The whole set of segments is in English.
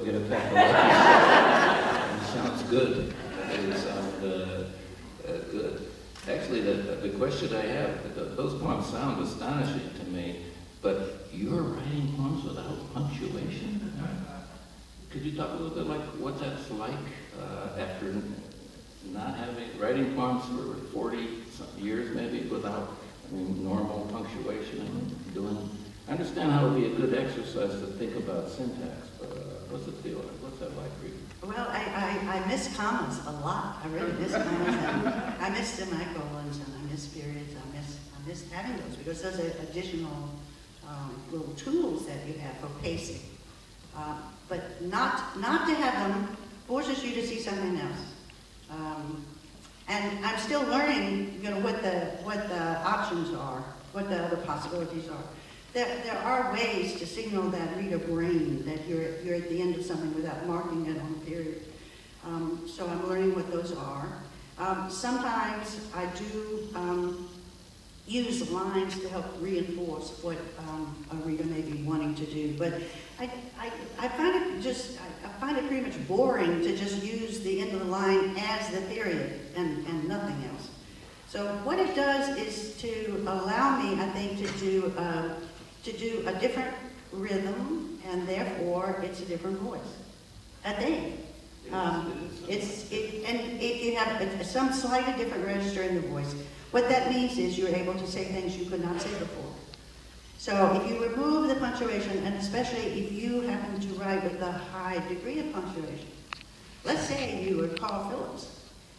get a pack of Luckies. It sounds good. It sounds good. Actually, the question I have, those poems sound astonishing to me, but you're writing poems without punctuation? Could you talk a little bit like what that's like after not writing poems for 40 years maybe without normal punctuation and I understand how it would be a good exercise to think about syntax, but what's it feel like? What's that like for you? Well, I miss commas a lot. I really miss commas. I miss semicolons and I miss periods. I miss having those because those are additional little tools that you have for pacing. But not to have them forces you to see something else. And I'm still learning, what the options are, what the other possibilities are. There are ways to signal that reader brain that you're at the end of something without marking it on a period. So I'm learning what those are. Sometimes I do use lines to help reinforce what a reader may be wanting to do. But I find it pretty much boring to just use the end of the line as the period and nothing else. So what it does is to allow me, I think, to do a different rhythm, and therefore it's a different voice. I think. If you have some slightly different register in the voice, what that means is you're able to say things you could not say before. So if you remove the punctuation, and especially if you happen to write with a high degree of punctuation, let's say you were Carl Phillips,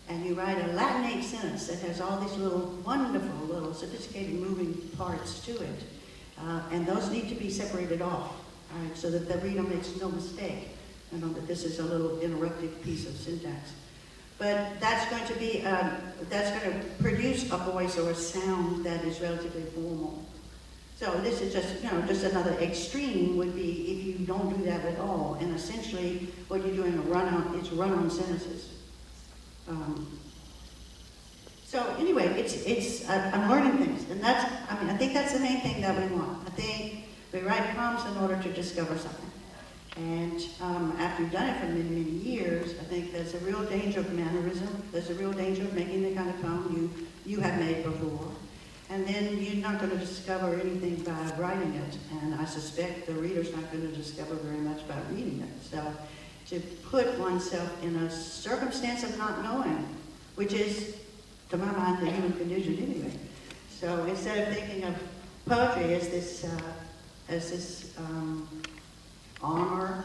and you write a Latinate sentence that has all these wonderful little sophisticated moving parts to it, and those need to be separated off, right, so that the reader makes no mistake, that this is a little interrupted piece of syntax. But that's going to produce a voice or a sound that is relatively formal. So this is just another extreme would be if you don't do that at all, and essentially what you're doing is run-on sentences. So anyway, I'm learning things, and I think that's the main thing that we want. I think we write poems in order to discover something. And after you've done it for many, many years, I think there's a real danger of mannerism. There's a real danger of making the kind of poem you have made before. And then you're not going to discover anything by writing it. And I suspect the reader's not going to discover very much by reading it. So to put oneself in a circumstance of not knowing, which is, to my mind, the human condition anyway. So instead of thinking of poetry as this armor,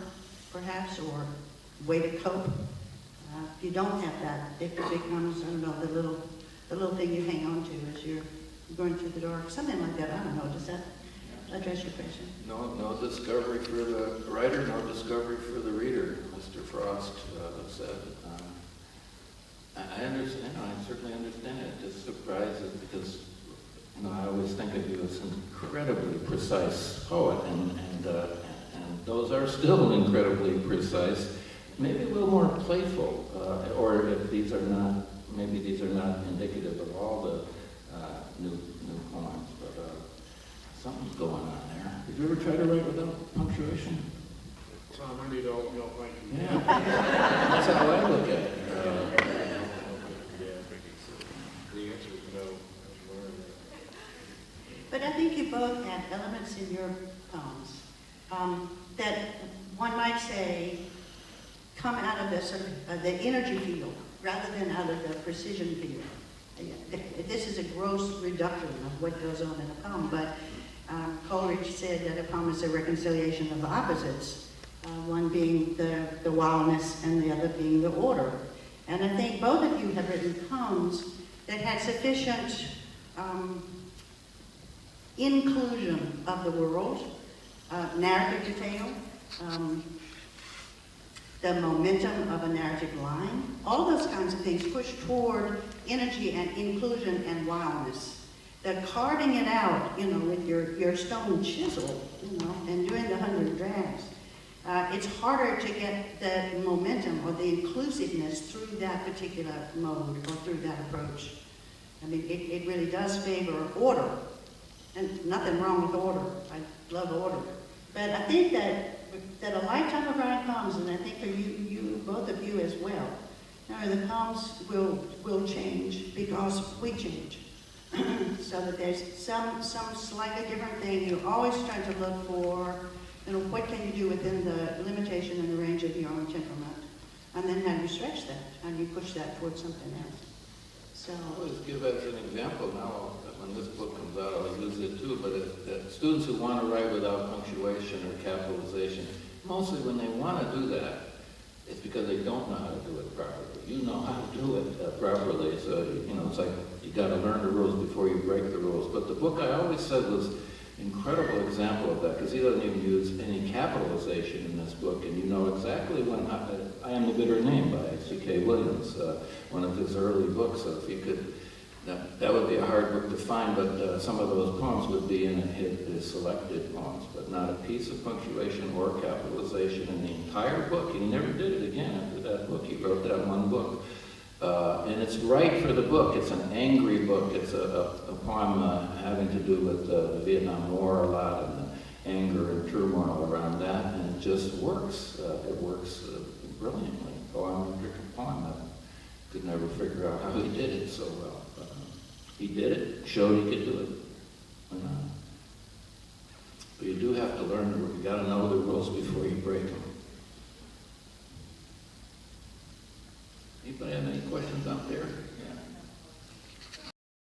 perhaps, or way to cope, if you don't have that, it becomes, the little thing you hang on to as you're going through the dark, something like that. I don't know. Does that address your question? No discovery for the writer, no discovery for the reader, Mr. Frost said. I understand. I certainly understand it. It just surprises because I always think of you as an incredibly precise poet, and those are still incredibly precise. Maybe a little more playful, or if these are not, maybe these are not indicative of all the new poems, but something's going on there. Did you ever try to write without punctuation? Tom, I need all your thank you. Yeah, that's how I look at it. The answer is no. But I think you both have elements in your poems that one might say come out of the energy field rather than out of the precision field. This is a gross reduction of what goes on in a poem, but Coleridge said that a poem is a reconciliation of opposites, one being the wildness and the other being the order. And I think both of you have written poems that had sufficient inclusion of the world, narrative detail, the momentum of a narrative line, all those kinds of things push toward energy and inclusion and wildness. The carving it out, with your stone chisel, and doing the 100 drafts, it's harder to get the momentum or the inclusiveness through that particular mode or through that approach. I mean, it really does favor order, and nothing wrong with order. I love order. But I think that that a lifetime of writing poems, and I think for you, both of you as well, the poems will change because we change. So that there's some slightly different thing. You're always trying to look for, what can you do within the limitation and the range of your own temperament? And then how do you stretch that? How do you push that towards something else? So, I always give as an example now, when this book comes out, I'll use it too, but if students who want to write without punctuation or capitalization, mostly when they want to do that, it's because they don't know how to do it properly. You know how to do it properly, so, it's like you got to learn the rules before you break the rules. But the book, I always said, was an incredible example of that, because he doesn't even use any capitalization in this book, and you know exactly when I Am the Bitter Name by C.K. Williams, one of his early books. So if you could, that would be a hard book to find, but some of those poems would be in his selected poems, but not a piece of punctuation or capitalization in the entire book. He never did it again after that book. He wrote that one book. And it's right for the book. It's an angry book. It's a poem having to do with the Vietnam War a lot and the anger and turmoil around that, and it just works. It works brilliantly, poem after poem. I could never figure out how he did it so well. But, he did it, showed he could do it. But you do have to learn the rules. You got to know the rules before you break them. Anybody have any questions out there?